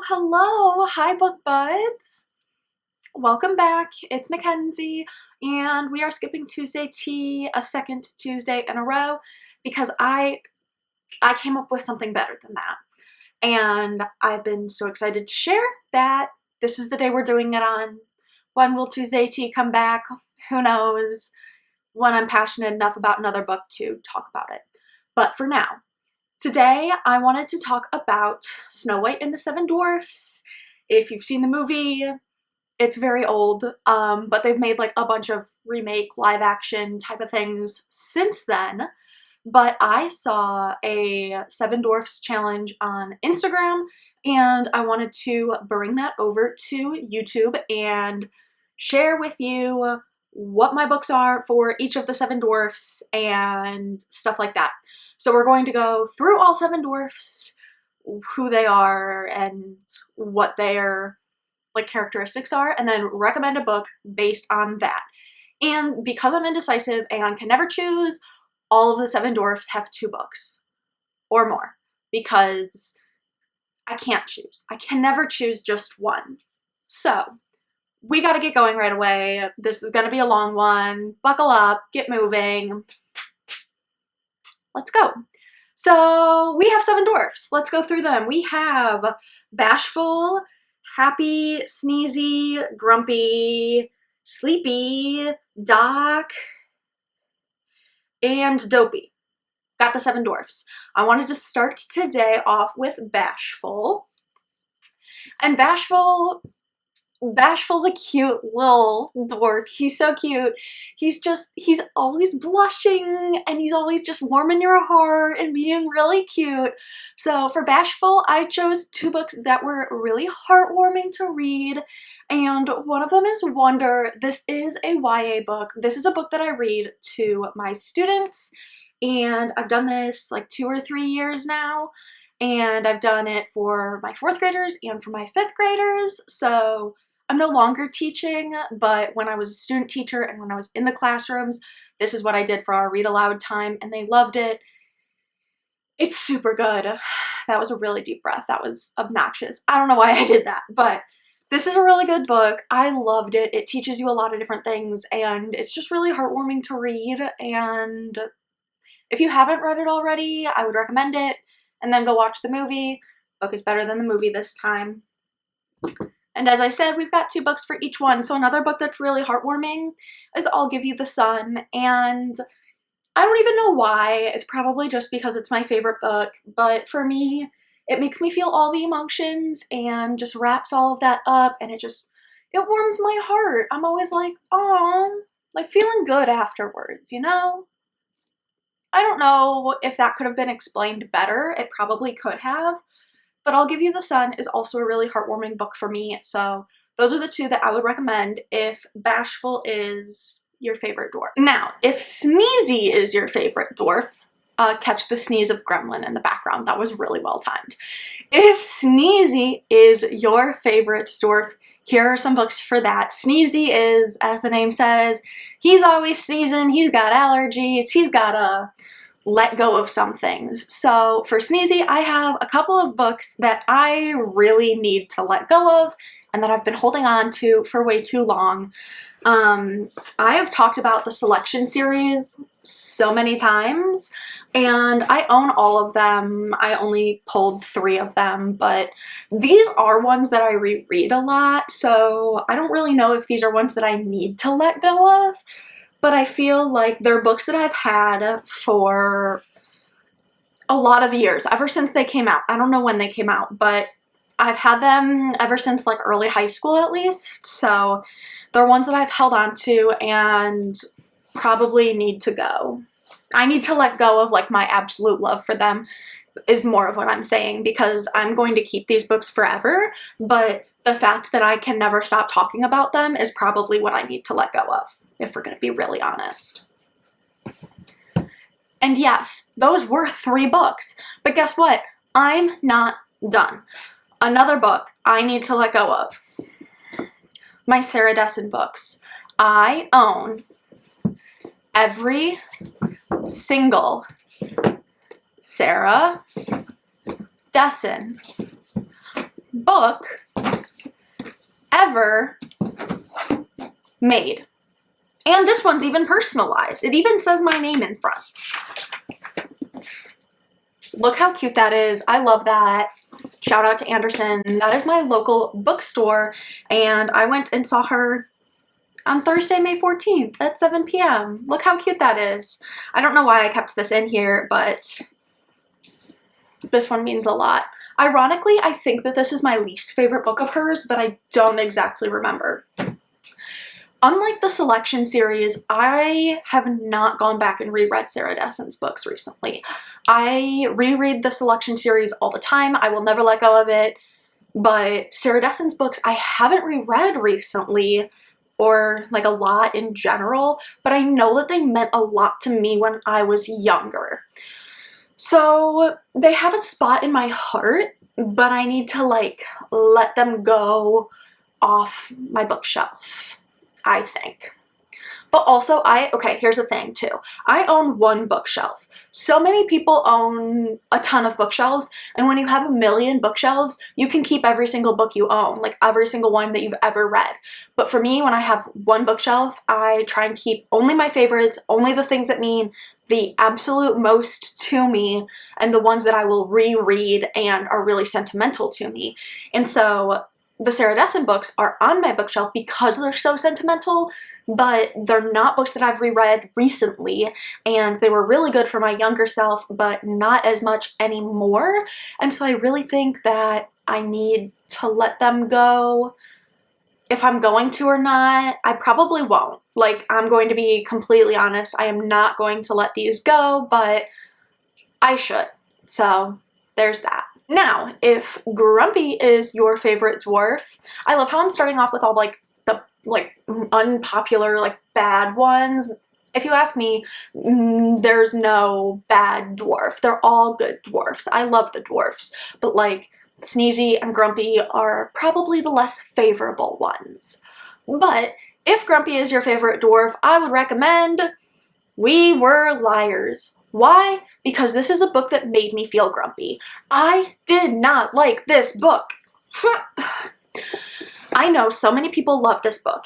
Hello! Hi, book buds! Welcome back. It's Mackenzie, and we are skipping Tuesday tea a second Tuesday in a row because I came up with something better than that. And I've been so excited to share that this is the day we're doing it on. When will Tuesday tea come back? Who knows? When I'm passionate enough about another book to talk about it. But for now, today I wanted to talk about Snow White and the Seven Dwarfs. If you've seen the movie, it's very old, but they've made like a bunch of remake, live action type of things since then. But I saw a Seven Dwarfs challenge on Instagram, and I wanted to bring that over to YouTube and share with you what my books are for each of the Seven Dwarfs and stuff like that. So we're going to go through all Seven Dwarfs, who they are, and what their like characteristics are, and then recommend a book based on that. And because I'm indecisive and can never choose, all of the Seven Dwarfs have 2 books or more because I can't choose. I can never choose just one. So we gotta get going right away. This is gonna be a long one. Buckle up, get moving. Let's go. So we have 7 dwarfs. Let's go through them. We have Bashful, Happy, Sneezy, Grumpy, Sleepy, Doc, and Dopey. Got the 7 dwarfs. I wanted to start today off with Bashful. And Bashful's a cute little dwarf. He's so cute. He's always blushing, and he's always just warming your heart and being really cute. So for Bashful, I chose 2 books that were really heartwarming to read, and one of them is Wonder. This is a YA book. This is a book that I read to my students, and I've done this like 2 or 3 years now. And I've done it for my 4th graders and for my 5th graders, so I'm no longer teaching, but when I was a student teacher and when I was in the classrooms, this is what I did for our read aloud time, and they loved it. It's super good. That was a really deep breath. That was obnoxious. I don't know why I did that, but this is a really good book. I loved it. It teaches you a lot of different things, and it's just really heartwarming to read, and if you haven't read it already, I would recommend it. And then go watch the movie. Book is better than the movie this time. And as I said, we've got 2 books for each one. So another book that's really heartwarming is I'll Give You the Sun. And I don't even know why. It's probably just because it's my favorite book. But for me, it makes me feel all the emotions and just wraps all of that up. And it warms my heart. I'm always like, oh, like feeling good afterwards, you know? I don't know if that could have been explained better. It probably could have. But I'll Give You the Sun is also a really heartwarming book for me. So those are the 2 that I would recommend if Bashful is your favorite dwarf. Now, if Sneezy is your favorite dwarf, catch the sneeze of Gremlin in the background. That was really well timed. If Sneezy is your favorite dwarf, here are some books for that. Sneezy is, as the name says, he's always sneezing, he's got allergies, he's gotta let go of some things. So for Sneezy, I have a couple of books that I really need to let go of and that I've been holding on to for way too long. I have talked about the Selection series so many times, and I own all of them. I only pulled 3 of them, but these are ones that I reread a lot, so I don't really know if these are ones that I need to let go of, but I feel like they're books that I've had for a lot of years, ever since they came out. I don't know when they came out, but I've had them ever since like early high school at least, so they're ones that I've held on to and probably need to go. I need to let go of like my absolute love for them is more of what I'm saying, because I'm going to keep these books forever, but the fact that I can never stop talking about them is probably what I need to let go of, if we're going to be really honest. And yes, those were 3 books, but guess what? I'm not done. Another book I need to let go of. My Sarah Dessen books. I own every single Sarah Dessen book ever made. And this one's even personalized. It even says my name in front. Look how cute that is. I love that. Shout out to Anderson. That is my local bookstore, and I went and saw her on Thursday, May 14th at 7 p.m. Look how cute that is. I don't know why I kept this in here, but this one means a lot. Ironically, I think that this is my least favorite book of hers, but I don't exactly remember. Unlike the Selection series, I have not gone back and reread Sarah Dessen's books recently. I reread the Selection series all the time. I will never let go of it. But Sarah Dessen's books I haven't reread recently, or like a lot in general, but I know that they meant a lot to me when I was younger. So they have a spot in my heart, but I need to like let them go off my bookshelf, I think. But also okay, here's the thing too. I own one bookshelf. So many people own a ton of bookshelves, and when you have a million bookshelves, you can keep every single book you own, like every single one that you've ever read. But for me, when I have one bookshelf, I try and keep only my favorites, only the things that mean the absolute most to me, and the ones that I will reread and are really sentimental to me. And so the Sarah Dessen books are on my bookshelf because they're so sentimental, but they're not books that I've reread recently, and they were really good for my younger self, but not as much anymore. And so I really think that I need to let them go. If I'm going to or not, I probably won't. Like, I'm going to be completely honest, I am not going to let these go, but I should. So there's that. Now, if Grumpy is your favorite dwarf, I love how I'm starting off with all like the unpopular, like bad ones. If you ask me, there's no bad dwarf. They're all good dwarfs. I love the dwarfs, but like Sneezy and Grumpy are probably the less favorable ones. But if Grumpy is your favorite dwarf, I would recommend We Were Liars. Why? Because this is a book that made me feel grumpy. I did not like this book. I know so many people love this book.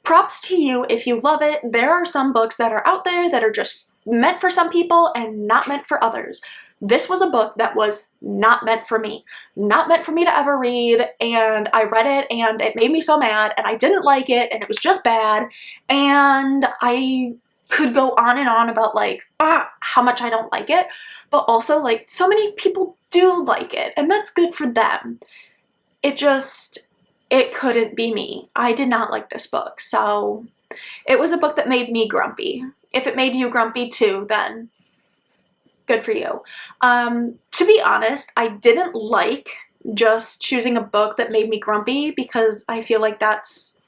Props to you if you love it. There are some books that are out there that are just meant for some people and not meant for others. This was a book that was not meant for me. Not meant for me to ever read, and I read it and it made me so mad, and I didn't like it, and it was just bad, and I could go on and on about like how much I don't like it, but also like so many people do like it, and that's good for them. It couldn't be me. I did not like this book, so it was a book that made me grumpy. If it made you grumpy too, then good for you. To be honest, I didn't like just choosing a book that made me grumpy because I feel like that's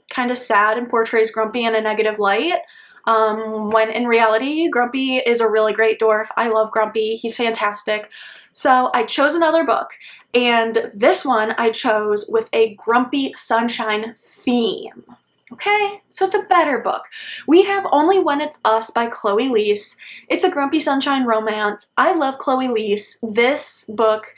kind of sad and portrays Grumpy in a negative light. When in reality, Grumpy is a really great dwarf. I love Grumpy. He's fantastic. So I chose another book, and this one I chose with a Grumpy Sunshine theme. Okay, so it's a better book. We have Only When It's Us by Chloe Leese. It's a Grumpy Sunshine romance. I love Chloe Leese. This book,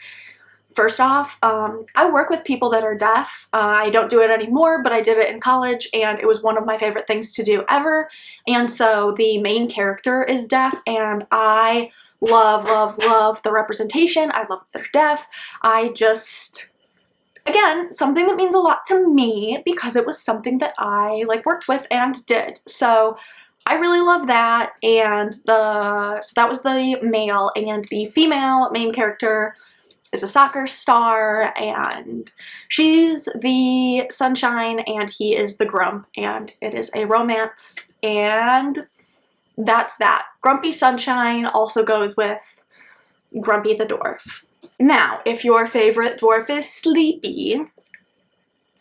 first off, I work with people that are deaf. I don't do it anymore, but I did it in college, and it was one of my favorite things to do ever. And so the main character is deaf, and I love, love, love the representation. I love that they're deaf. Again, something that means a lot to me because it was something that I like worked with and did. So I really love that. And so that was the male, and the female main character is a soccer star, and she's the sunshine and he is the grump, and it is a romance, and that's that. Grumpy Sunshine also goes with Grumpy the Dwarf. Now, if your favorite dwarf is Sleepy,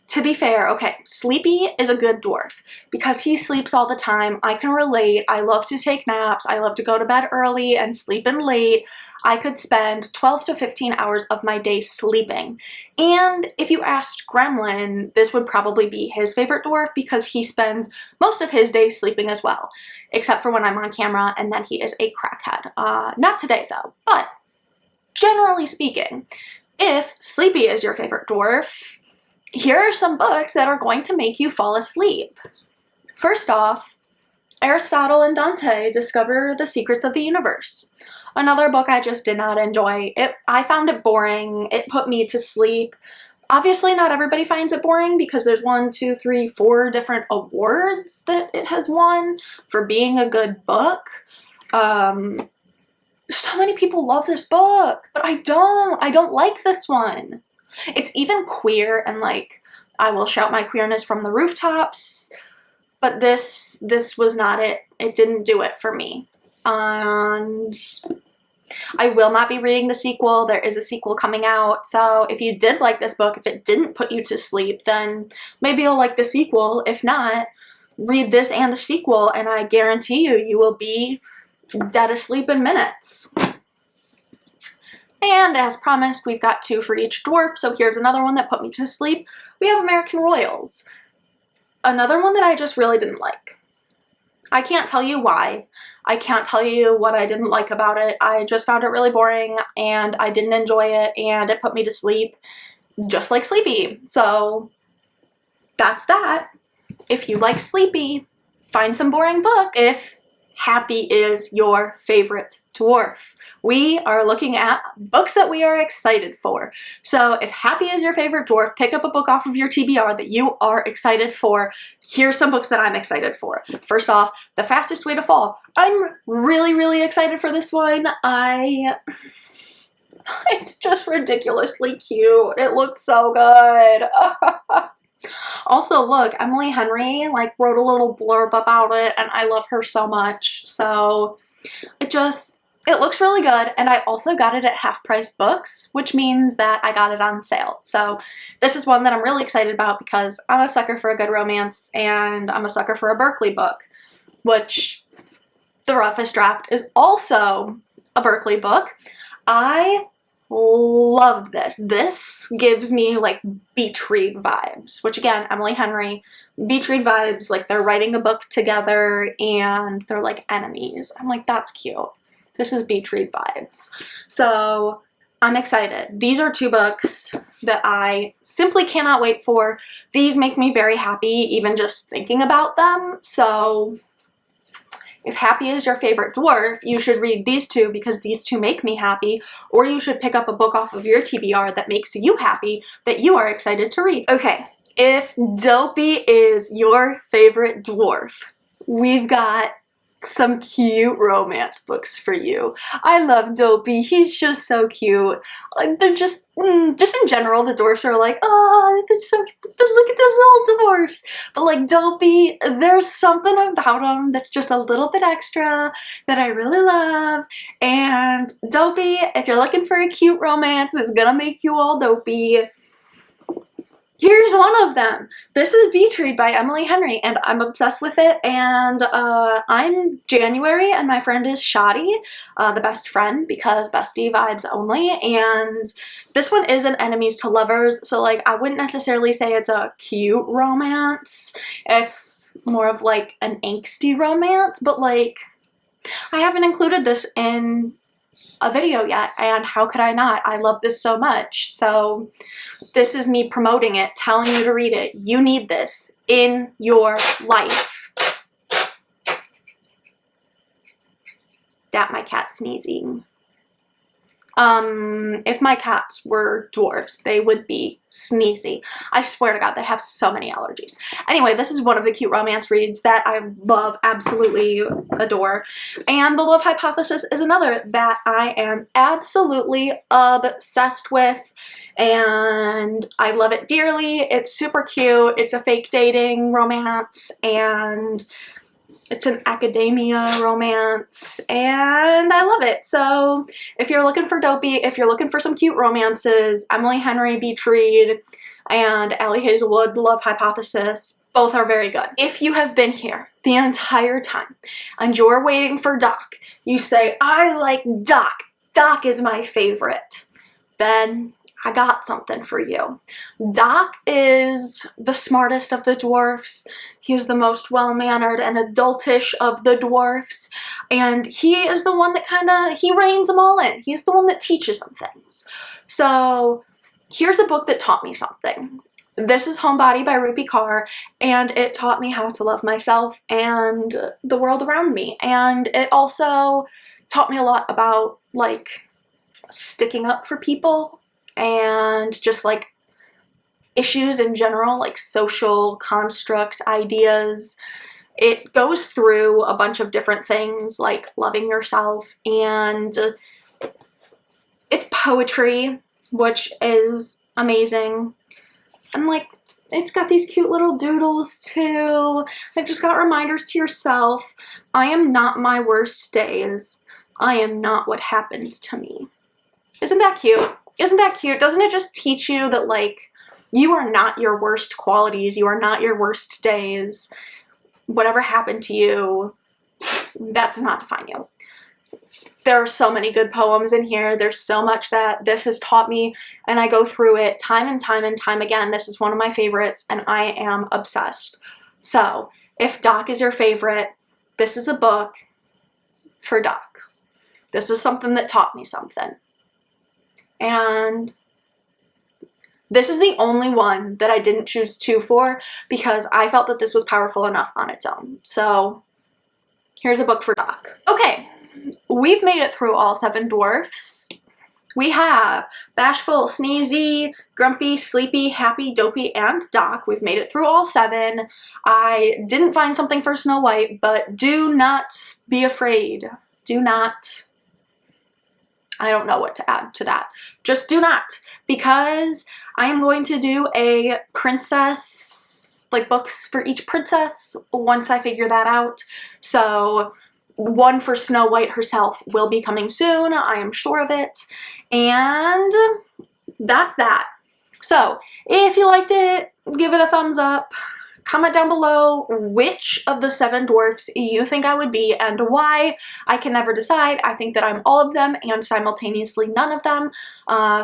to be fair, okay, Sleepy is a good dwarf because he sleeps all the time. I can relate. I love to take naps. I love to go to bed early and sleep in late. I could spend 12 to 15 hours of my day sleeping. And if you asked Gremlin, this would probably be his favorite dwarf because he spends most of his day sleeping as well, except for when I'm on camera, and then he is a crackhead. Not today though, but generally speaking, If sleepy is your favorite dwarf, here are some books that are going to make you fall asleep. First off, Aristotle and Dante discover the secrets of the universe. Another book I just did not enjoy. I found it boring. It put me to sleep. Obviously, not everybody finds it boring because there's 1, 2, 3, 4 different awards that it has won for being a good book. So many people love this book, but I don't like this one. It's even queer and like, I will shout my queerness from the rooftops, but this was not it. It didn't do it for me. And I will not be reading the sequel. There is a sequel coming out, so if you did like this book, if it didn't put you to sleep, then maybe you'll like the sequel. If not, read this and the sequel, and I guarantee you, you will be dead asleep in minutes. And as promised, we've got 2 for each dwarf, so here's another one that put me to sleep. We have American Royals. Another one that I just really didn't like. I can't tell you why. I can't tell you what I didn't like about it. I just found it really boring, and I didn't enjoy it, and it put me to sleep, just like Sleepy. So that's that. If you like Sleepy, find some boring book. If Happy is your favorite dwarf, we are looking at books that we are excited for. So if Happy is your favorite dwarf, pick up a book off of your TBR that you are excited for. Here's some books that I'm excited for. First off, The Fastest Way to Fall. I'm really, really excited for this one. It's just ridiculously cute. It looks so good. Also, look, Emily Henry like wrote a little blurb about it, and I love her so much. So it looks really good, and I also got it at half-price books, which means that I got it on sale. So this is one that I'm really excited about because I'm a sucker for a good romance, and I'm a sucker for a Berkeley book, which The Roughest Draft is also a Berkeley book. I love this. This gives me like beach read vibes, which again, Emily Henry, beach read vibes, like they're writing a book together and they're like enemies. I'm like, that's cute. This is beach read vibes. So I'm excited. These are 2 books that I simply cannot wait for. These make me very happy even just thinking about them. So if Happy is your favorite dwarf, you should read these 2 because these 2 make me happy, or you should pick up a book off of your TBR that makes you happy, that you are excited to read. Okay, if Dopey is your favorite dwarf, we've got some cute romance books for you. I love Dopey. He's just so cute. They're just in general, the dwarfs are like, oh, that's so, look at those little dwarfs. But like Dopey, there's something about him that's just a little bit extra that I really love. And Dopey, if you're looking for a cute romance that's gonna make you all dopey, here's one of them. This is Beach Read by Emily Henry, and I'm obsessed with it. And I'm January, and my friend is Shoddy, the best friend, because bestie vibes only. And this one is an enemies to lovers, so like I wouldn't necessarily say it's a cute romance. It's more of like an angsty romance, but like I haven't included this in a video yet, and how could I not? I love this so much. So this is me promoting it, telling you to read it. You need this in your life. That my cat sneezing. If my cats were dwarfs, they would be Sneezy. I swear to God, they have so many allergies. Anyway, this is one of the cute romance reads that I love, absolutely adore. And The Love Hypothesis is another that I am absolutely obsessed with. And I love it dearly. It's super cute. It's a fake dating romance, and it's an academia romance, and I love it. So if you're looking for dopey, if you're looking for some cute romances, Emily Henry, Beach Read, and Allie Hazelwood, The Love Hypothesis, both are very good. If you have been here the entire time and you're waiting for Doc, you say, I like Doc. Doc is my favorite. Then I got something for you. Doc is the smartest of the dwarfs. He is the most well-mannered and adultish of the dwarfs. And he is the one that he reins them all in. He's the one that teaches them things. So here's a book that taught me something. This is Homebody by Rupi Kaur, and it taught me how to love myself and the world around me. And it also taught me a lot about, like, sticking up for people and just, like, issues in general, like social construct ideas. It goes through a bunch of different things, like loving yourself, and it's poetry, which is amazing. And, like, it's got these cute little doodles too. I've just got reminders to yourself. I am not my worst days. I am not what happens to me. Isn't that cute? Isn't that cute? Doesn't it just teach you that, like, you are not your worst qualities. You are not your worst days. Whatever happened to you, that does not define you. There are so many good poems in here. There's so much that this has taught me, and I go through it time and time and time again. This is one of my favorites, and I am obsessed. So, if Doc is your favorite, this is a book for Doc. This is something that taught me something. And this is the only one that I didn't choose 2 for because I felt that this was powerful enough on its own. So, here's a book for Doc. Okay. We've made it through all 7 dwarfs. We have Bashful, Sneezy, Grumpy, Sleepy, Happy, Dopey, and Doc. We've made it through all 7. I didn't find something for Snow White, but do not be afraid. Do not. I don't know what to add to that. Just do not, because I am going to do a princess, like books for each princess once I figure that out. So one for Snow White herself will be coming soon, I am sure of it. And that's that. So if you liked it, give it a thumbs up. Comment down below which of the 7 dwarfs you think I would be and why. I can never decide. I think that I'm all of them and simultaneously none of them.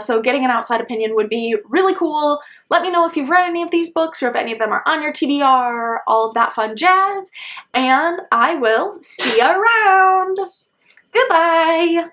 So getting an outside opinion would be really cool. Let me know if you've read any of these books or if any of them are on your TBR, all of that fun jazz. And I will see you around. Goodbye!